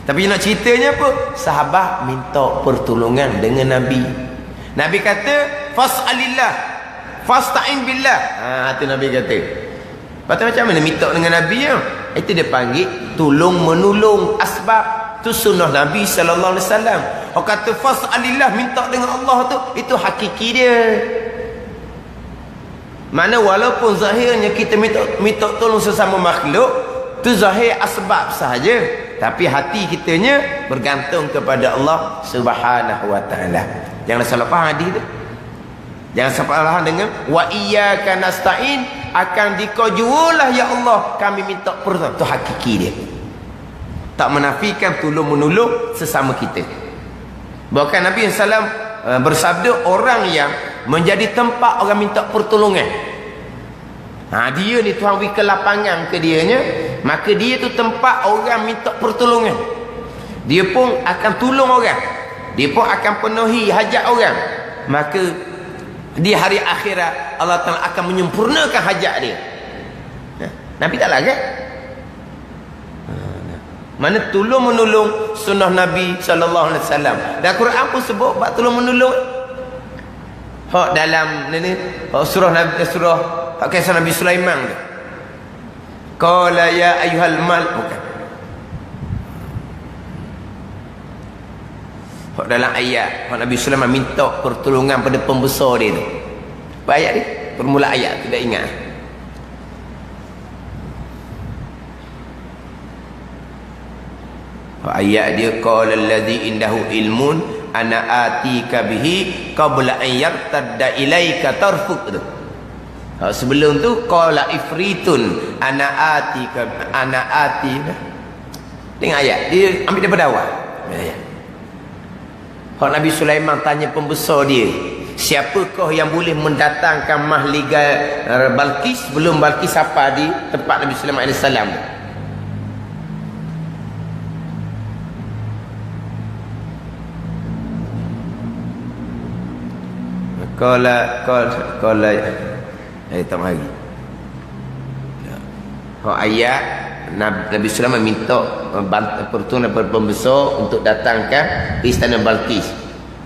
Tapi nak ceritanya apa? Sahabat minta pertolongan dengan Nabi. Nabi kata, fas'alillah, fasta'in billah. Itu Nabi kata. Lepas macam mana minta dengan Nabi ya? Itu dia panggil tolong menolong asbab. Itu sunnah Nabi sallallahu alaihi wasallam. Orang kata fas'alillah, minta dengan Allah tu, itu hakiki dia. Mana walaupun zahirnya kita minta tolong sesama makhluk, tu zahir asbab sahaja, tapi hati kitanya bergantung kepada Allah Subhanahu wa taala. Jangan salah faham hadis tu. Jangan salah faham dengan wa iyyaka nasta'in, akan dikojulah ya Allah kami minta pertolongan. Tu hakiki dia. Tak menafikan tolong menolong sesama kita. Bahkan Nabi SAW bersabda, orang yang menjadi tempat orang minta pertolongan, dia ni Tuhan beri kelapangan ke dianya, maka dia tu tempat orang minta pertolongan. Dia pun akan tolong orang, dia pun akan penuhi hajat orang. Maka di hari akhirat Allah Ta'ala akan menyempurnakan hajat dia. Nabi tak lah kan? Mana tolong menolong sunnah Nabi sallallahu alaihi wasallam. Dan Quran pun sebut bab tolong menolong. Hak dalam ni surah Nabi, surah kisah Nabi Sulaiman tu. Qala ya ayyuhal mal, bukan. Hak dalam ayat hak Nabi Sulaiman minta pertolongan pada pembesar dia tu. Apa ayat ni? Permulaan ayat tidak ingat. Ayat dia qala allazi indahu ilmun ana atika bihi qabla an yartadda ilaika tarfuk tu. Sebelum tu qala ifritun ana atika tengok ayat dia ambil daripada awal ayat. Hak Nabi Sulaiman tanya pembesar dia, siapakah yang boleh mendatangkan mahliga Balqis sebelum Balqis sampai di tempat Nabi Sulaiman alaihi salam. Kala tak mari. Ayat Nabi Sulaiman minta pertolongan daripada pembesar untuk datangkan istana Balqis.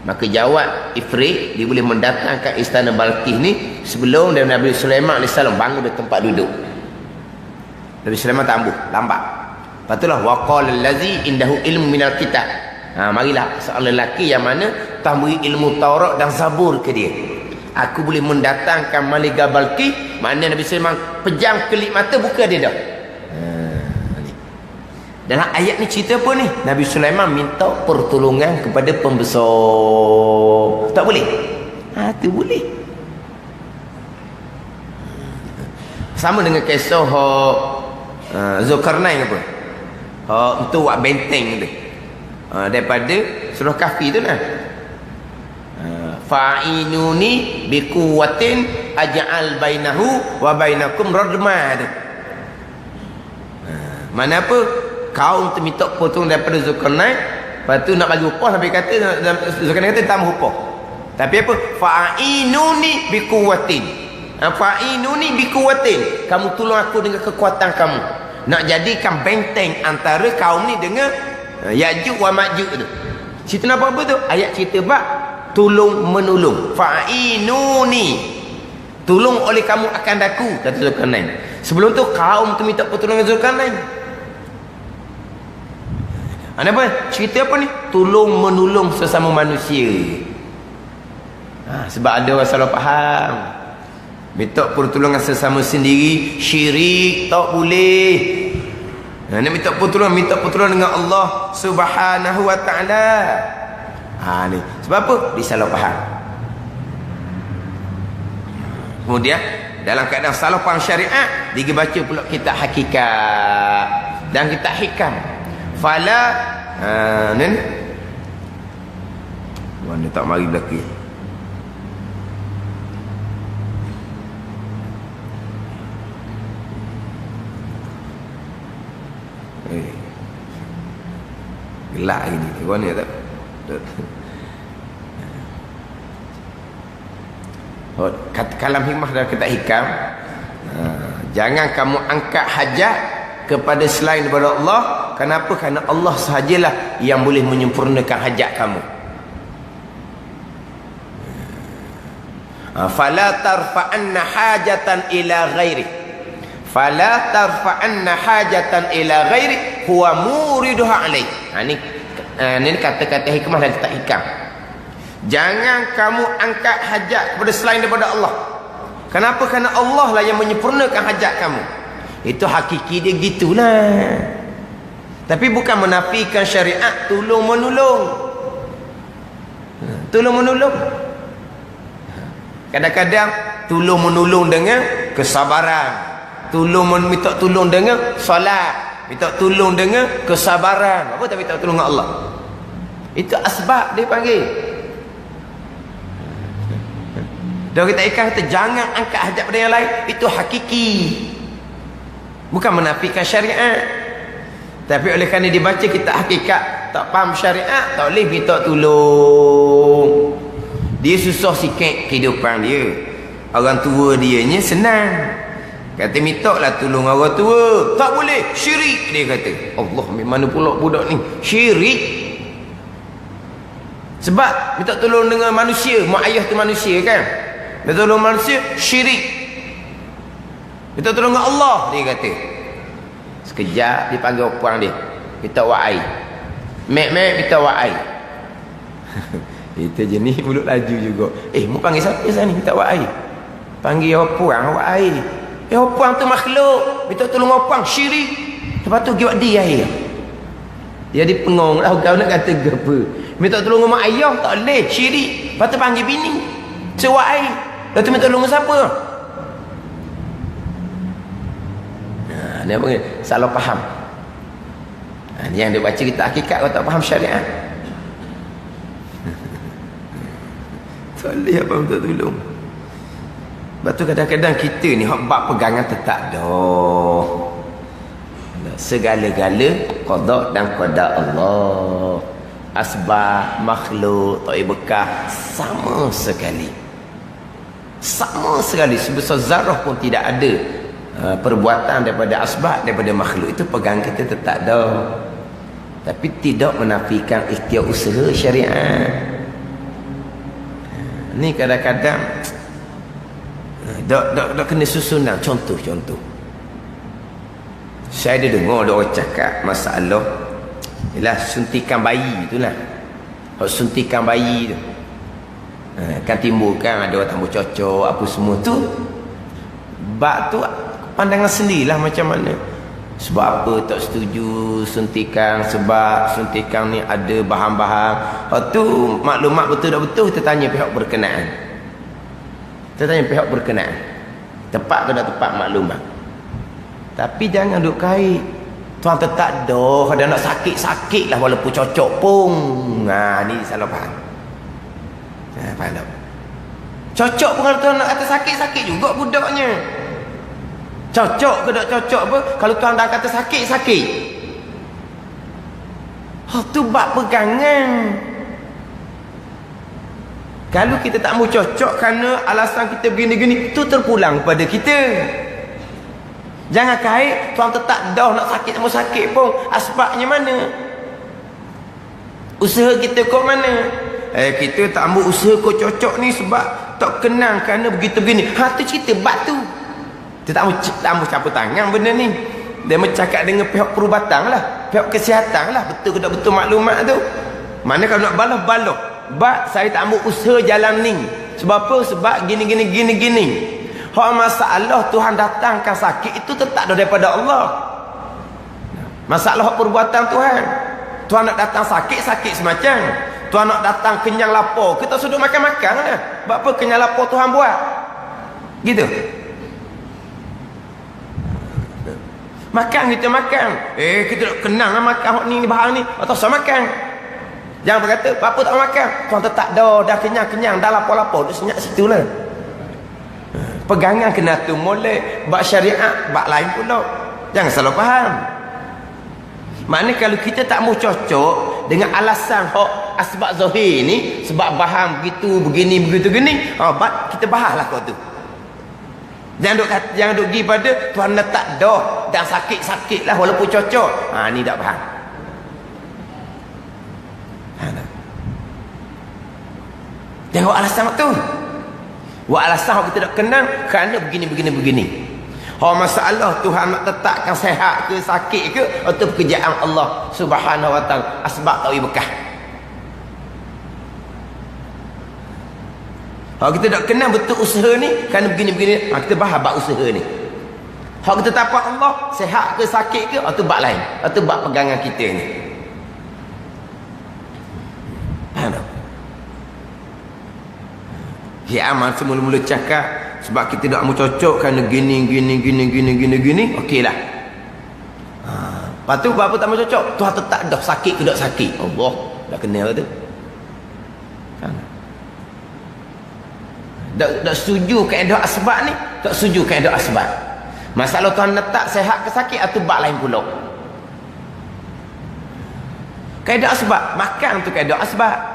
Maka jawab Ifrit, dia boleh mendatangkan istana Balqis ni sebelum Nabi Sulaiman AS bangun di tempat duduk. Nabi Sulaiman tak ambuh, lambat. Lepas itulah waqala allazi indahu ilmu minal kitab. Marilah seorang lelaki yang mana Tuhan beri ilmu Taurat dan Zabur ke dia. Aku boleh mendatangkan Malika Balqis. Mana Nabi Sulaiman pejam kelip mata, buka dia dah. Dalam ayat ni cerita apa ni? Nabi Sulaiman minta pertolongan kepada pembesar. Tak boleh? Tu boleh. Sama dengan kisah Zulkarnain apa? Untuk buat benteng tu. Daripada surah Kahfi tu lah. Fa'inuni biquwwatin aj'al bainahu wa bainakum radma. Mana apa? Kaum tu minta potong daripada Zulkarnain, lepas tu nak bagi upah, sampai kata Zulkarnain kata tak mahu upah. Tapi apa? Fa'inuni biquwwatin. Fa'inuni biquwwatin. Kamu tolong aku dengan kekuatan kamu. Nak jadikan benteng antara kaum ni dengan Ya'juj wa Ma'juj tu. Cerita apa tu? Ayat cerita bab tolong menolong. Fa'inuni, tolong oleh kamu akan daku, kata Zulkarnain. Sebelum tu kaum tu minta pertolongan Zulkarnain. Apa? Cerita apa ni? Tolong menolong sesama manusia. Sebab ada orang salah faham. Minta pertolongan sesama sendiri syirik, tak boleh. Nak minta pertolongan dengan Allah Subhanahu wa taala. Ni sebab apa? Disalah faham. Kemudian dalam keadaan salah faham syariat, dibaca pula kitab hakikat dan kitab hikam. Fala ni mana tak mari belakang. Gelak ini. Mana tak? Kalam hikmah dalam kitab hikam, jangan kamu angkat hajat kepada selain daripada Allah Kenapa? Kerana Allah sahajalah yang boleh menyempurnakan hajat kamu. Fala tarfa'anna hajatan ila ghairi. Fala tarfa'anna hajatan ila ghairi huwa muriduha alaih. Ini kata-kata hikmah dan tak hikam. Jangan kamu angkat hajat kepada selain daripada Allah. Kenapa? Kerana Allah lah yang menyempurnakan hajat kamu. Itu hakiki dia gitulah. Tapi bukan menafikan syariat tolong menolong. Tolong menolong. Kadang-kadang tolong menolong dengan kesabaran. Minta tolong dengan solat. Minta tolong dengan kesabaran. Apa tak minta tolong dengan Allah? Itu asbab dia panggil. Dan kita ikan kata jangan angkat hajat pada yang lain. Itu hakiki. Bukan menafikan syariat. Tapi oleh kerana dibaca kita hakikat, tak faham syariat, tak boleh minta tolong. Dia susah sikit kehidupan dia. Orang tua dianya senang. Kata minta lah tolong orang tua. Tak boleh, syirik dia kata. Allah, mana pula budak ni? Syirik. Sebab minta tolong dengan manusia, mak ayah tu manusia kan? Minta tolong manusia, syirik. Minta tolong dengan Allah, dia kata. Sekejap dia panggil puang dia, minta wa'ai. Mek minta wa'ai. Itu jenis mulut laju juga. Mu panggil siapa sana ni minta wa'ai? Panggil puang wa'ai. Puang tu makhluk, minta tolong puang syirik. Lepas tu giwak dia air. Dia dipengong lah kau nak kata apa. Minta tolong mak ayah tak boleh, syirik. Lepas tu panggil bini, sewa'ai. Lepas tu minta tolong siapa? Dia panggil salah faham. Ni yang dia baca kita hakikat, kau tak faham syariat. Tak boleh apa minta tolong. Sebab tu kadang-kadang kita ni bab pegangan tetap dah. Segala-gala qada dan qada Allah. Asbab makhluk tak bekah sama sekali. Sama sekali sebesar zarah pun tidak ada perbuatan daripada asbab daripada makhluk. Itu pegang kita tetap dah. Tapi tidak menafikan ikhtiar usaha syariat. Ni kadang-kadang dak kena susunan. Contoh saya ada dengar ada orang cakap masalah ialah suntikan bayi itulah. Kalau suntikan bayi tu kan timbulkan ada orang tambah cocok apa semua tu. Bab tu pandangan sendirilah macam mana. Sebab apa tak setuju suntikan, sebab suntikan ni ada bahan-bahan. Lepas tu maklumat betul tak betul kita tanya pihak berkenaan. Tepat ke tak tepat maklumat. Tapi jangan duk kait. Tuan tetap dah ada nak sakit-sakit lah walaupun cocok pun. Ni salah faham. Faham tak? Cocok pun kalau tuan nak kata sakit-sakit juga budaknya. Cocok ke tak cocok apa? Kalau tuan dah kata sakit-sakit. Tu bab pegangan. Kalau kita tak mau cocok kerana alasan kita begini-gini, tu terpulang pada kita. Jangan kait tuan tetap dah nak sakit tak mau sakit pun. Asbabnya mana? Usaha kita kok mana? Kita tak mau usaha kok cocok ni sebab tak kenal kerana begitu begini. Tu cerita bab tu. Dia tak mau campur tangan benda ni. Dia bercakap dengan pihak perubatan lah, pihak kesihatan lah. Betul ke tak betul maklumat tu. Mana kalau nak balas. Bak saya tak ambil usaha jalan ni. Sebab apa? Sebab gini. Hak masalah Tuhan datangkan sakit itu tetap daripada Allah. Masalah perbuatan Tuhan. Tuhan nak datang sakit semacam. Tuhan nak datang kenyang lapar, kita sudah makan-makan lah. Sebab apa kenyang lapar Tuhan buat? Gitu. Makan kita makan. Kita nak kenang lah makan hak ni bahan ni. Atau sama makan. Jangan berkata, apa tak makan? Tuan tetap dah kenyang, dah lapar-lapar, duduk senyap situ lah. Pegangan kena tu molek, bak syariat, bak lain pula. Jangan salah faham. Maknanya kalau kita tak mau cocok dengan alasan hak asbab zahir ni, sebab bahan begitu, begini, begitu, gini, kita bahas lah kau tu. Jangan duk pergi pada Tuhan letak dah dan sakit-sakit lah walaupun cocok. Ni tak faham. Tengok alasan tu. Buat alasan kita tak kenal kerana begini. Masalah Tuhan nak letakkan sehat ke sakit ke, itu pekerjaan Allah Subhanahu wa taala. Asbab tak berkah. Kita tak kenal betul usaha ni kerana begini. Kita bahas bab usaha ni. Kita tapak Allah sehat ke sakit ke, itu bab lain. Itu bab pegangan kita ni. Faham tak? Ya aman semula-mula cakap sebab kita tak mau cocok kerana gini. Okeylah. Lepas tu apa tak mau cocok? Tuhan tetap dah sakit ke tak sakit. Allah dah kenal tu. Tak setuju kaedah asbab ni, tak setuju kaedah asbab. Masalah Tuhan letak sehat ke sakit, itu bab lain pula. Kaedah asbab, makan tu kaedah asbab.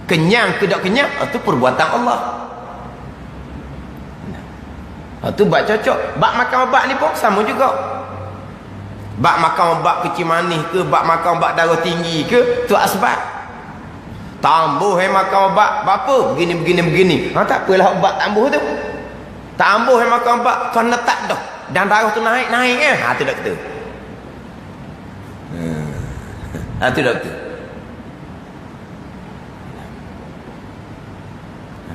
Kenyang ke tak kenyang, itu perbuatan Allah. Itu bab cocok. Bab makan obat ni pun sama juga. Bab makan obat kecil manis ke, bab makan obat darah tinggi ke, itu asbab. Tambuh makan obat berapa? Begini. Tak apalah obat tambuh tu. Tambuh makan obat Tuhan letak dah. Dan darah tu naik tu doktor. Tu doktor.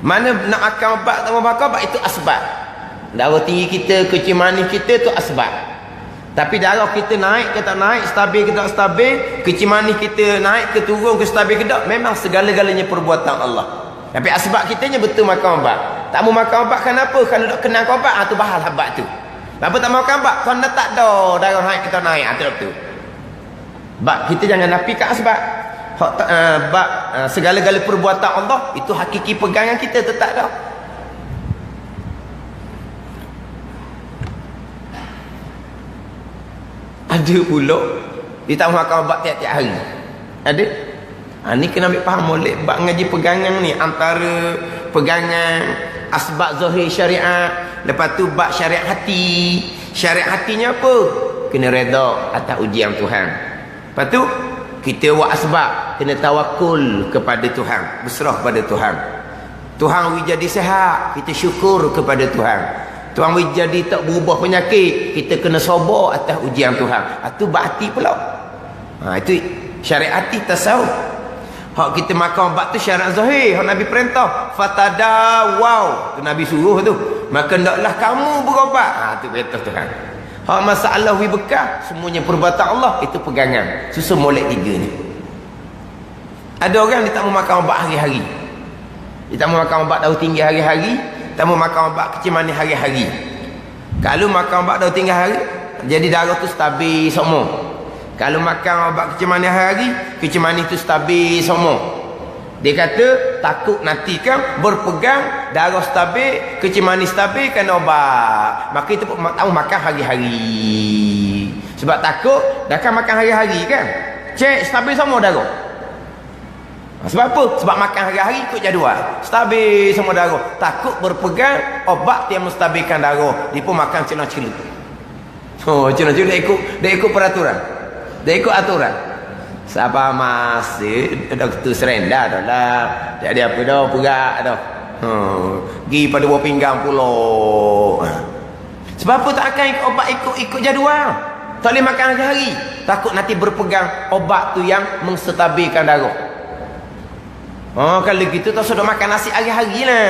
Mana nak makan obat tambah makan obat itu asbab. Darah tinggi kita, kecil manis kita tu asbab. Tapi darah kita naik ke tak naik, stabil ke tak stabil, kecil manis kita naik ke turun ke stabil ke tak, memang segala-galanya perbuatan Allah. Tapi asbab kitanya betul makan obat. Tak mau makan obat kenapa? Kalau tak kenal obat, tu bahal habat tu. Kenapa tak makan obat? Tuan letak dah darah naik ke tak naik, tu betul. Bab kita jangan nafikan asbab. Segala-gala perbuatan Allah itu hakiki pegangan kita tetap dah. Ada pula dia tak makan ubat tiap-tiap hari. Ada. Ni kena ambil faham molek bab ngaji pegangan ni, antara pegangan asbab zahir syariat, lepas tu bab syariat hati. Syariat hatinya apa? Kena redha atas ujian Tuhan. Lepas tu kita buat asbab, kena tawakul kepada Tuhan, berserah pada Tuhan. Tuhan we jadi sihat, kita syukur kepada Tuhan. Tuhan we jadi tak berubah penyakit, kita kena sabar atas ujian Tuhan. Itu bab hati pula. Itu syariat hati tasawuf. Hak kita makan ubat tu syariat zahir, hak Nabi perintah fatadawaw, tu Nabi suruh tu, maka hendaklah kamu berubat. Tu perintah Tuhan. Hak masalah we bekah, semuanya perbuatan Allah, itu pegangan susun molek tiga ni. Ada orang dia tak mau makan ubat hari-hari, dia tak mau makan ubat daun tinggi hari-hari, tak mau makan ubat kecil manis hari-hari. Kalau makan ubat daun tinggi hari, jadi darah tu stabil semua. Kalau makan ubat kecil manis hari, kecil manis tu stabil semua. Dia kata takut nanti kan berpegang darah stabil, kecil manis stabil kena ubat. Maka itu tak mau makan hari-hari. Sebab takut dah kan makan hari-hari kan, cek stabil semua darah. Sebab apa? Sebab makan hari-hari ikut jadual, stabil semua darah. Takut berpegang obat yang menstabilkan darah, dia pun makan celah-celah. Celah-celah dia ikut peraturan, dia ikut aturan. Siapa masih doktor serenda dah lah, jadi apa dah perak dah. Pergi pada buah pinggang pulau. Sebab apa tak akan obat ikut jadual? Tak boleh makan hari-hari, takut nanti berpegang obat tu yang menstabilkan darah. Kalau gitu tak sudah makan nasi hari-hari lah.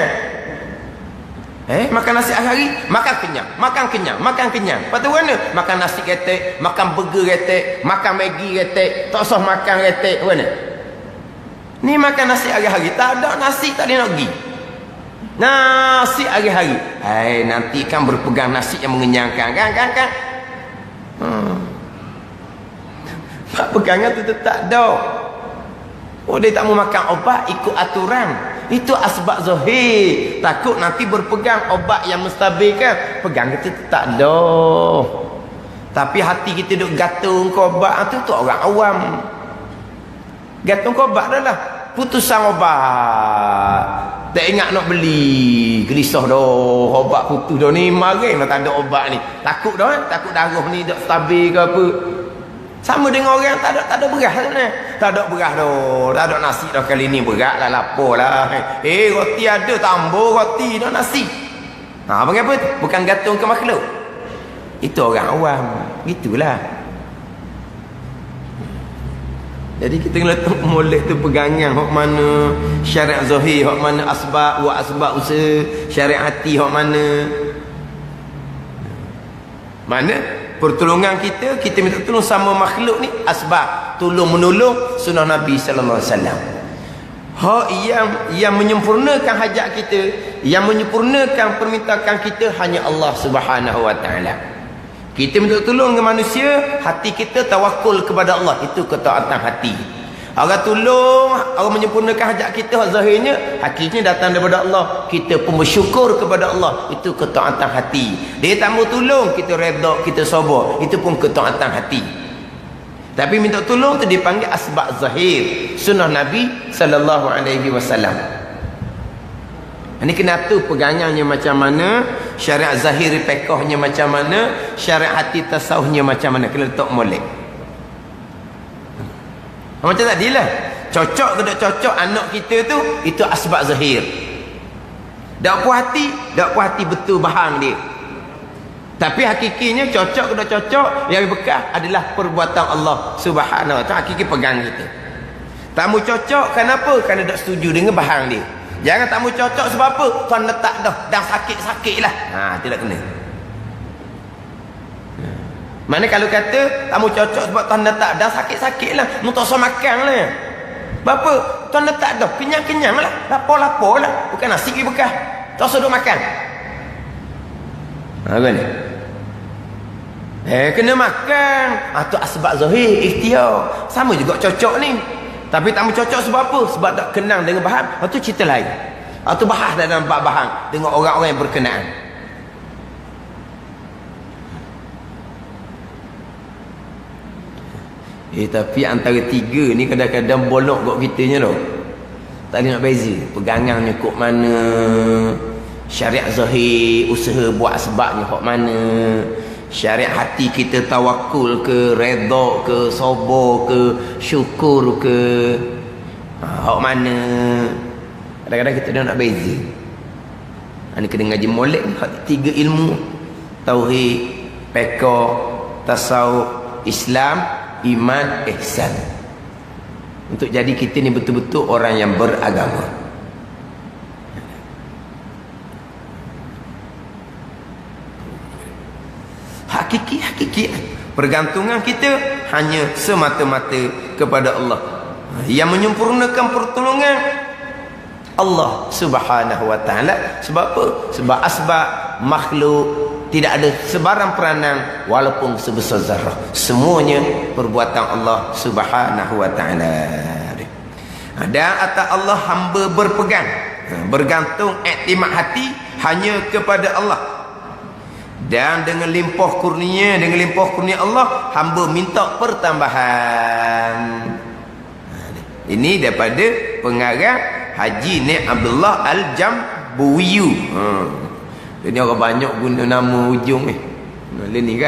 Makan nasi hari-hari, makan kenyang. Lepas tu mana? Makan nasi retek, makan burger retek, makan Maggi retek, tak usah makan retek, mana? Ni makan nasi hari-hari, tak ada nasi tak boleh nak pergi. Nasi hari-hari. Nanti kan berpegang nasi yang mengenyangkan kan. Pegangan tu tetap dah. Dia tak mau makan obat ikut aturan. Itu asbab zahir. Takut nanti berpegang obat yang menstabilkan. Pegang kita tak ada. Tapi hati kita duk gantung ke obat tu orang awam. Gantung ke obat dah lah. Putusan obat. Tak ingat nak beli. Gelisah dah. Obat putus dah ni. Mari nak tak ada obat ni. Takut dah. Takut darah ni tak stabil ke apa. Sama dengan orang tak ada beras sebenarnya. Tak ada beras dah. Tak ada nasi dah kali ni. Berat lah. Lapar lah. Roti ada. Tambah roti dah nasi. Apa apa? Bukan gantung ke makhluk. Itu orang awam. Gitulah. Jadi kita kena molek tu pegangan hak mana syariat zahir, hak mana asbab wa asbab usaha, syariat hati hak mana. Mana pertolongan kita minta tolong sama makhluk ni asbab, tolong menolong sunnah Nabi sallallahu alaihi wasallam. Hak yang menyempurnakan hajat kita, yang menyempurnakan permintaan kita hanya Allah Subhanahu wa taala. Kita minta tolong dengan manusia, hati kita tawakul kepada Allah. Itu ketaatan hati. Orang tolong, orang menyempurnakan hajat kita, zahirnya, hakikatnya datang daripada Allah. Kita pun bersyukur kepada Allah. Itu ketaatan hati. Dia tak mau tolong, kita redha, kita sabar. Itu pun ketaatan hati. Tapi minta tolong tu dipanggil asbab zahir. Sunnah Nabi sallallahu alaihi wasallam. Ini kena tu pegangannya macam mana, syariat zahir pekohnya macam mana, syariat hati tasawufnya macam mana. Kena letak molek. Macam tadilah. Cocok ke tak cocok anak kita tu, itu asbab zahir. Tak puas hati betul bahang dia. Tapi hakikinya cocok ke tak cocok, yang bekas adalah perbuatan Allah Subhanahu wa taala. Hakiki pegang kita. Tak mau cocok kenapa? Kerana tak setuju dengan bahang dia. Jangan tak mau cocok sebab apa? Tuan letak dah sakit-sakit lah. Tidak kena. Mana kalau kata tak mau cocok sebab tuan letak dah sakit-sakit lah. Mu tak usah makan lah. Sebab apa? Tuan letak dah kenyang-kenyang lah. Lapar-lapar lah. Bukan nasi pergi bekas. Tak usah duk makan. Apa ni? Kena makan. Tu asbab zahir, ikhtiar. Sama juga cocok ni. Tapi tak mau cocok sebab apa? Sebab tak kenang dengan bahan. Itu cerita lain. Itu bahas dalam bab bahan dengan orang-orang yang berkenaan. Tapi antara tiga ni kadang-kadang bolok kat kitanya tau. Tak ada nak beza. Pegangannya kok mana, syariat zahir, usaha buat sebabnya kok mana, syariat hati kita tawakul ke, redha ke, sabar ke, syukur ke, hak mana. Kadang-kadang kita dah nak beza. Ini kena ngaji molek hak tiga ilmu: tauhid, fiqh, tasawuf, Islam, iman, ihsan. Untuk jadi kita ni betul-betul orang yang beragama. Hakiki pergantungan kita hanya semata-mata kepada Allah. Yang menyempurnakan pertolongan Allah Subhanahu wa taala. Sebab apa? Sebab asbab makhluk tidak ada sebarang peranan walaupun sebesar zarah. Semuanya perbuatan Allah Subhanahu wa taala. Dan atas Allah hamba berpegang, bergantung, iktimad hati hanya kepada Allah. Dan dengan limpah kurnia Allah, hamba minta pertambahan. Ini daripada pengarang Haji Nik Abdullah Al-Jambuwiyu. Ini orang banyak guna nama hujung ni. Lain ni kan.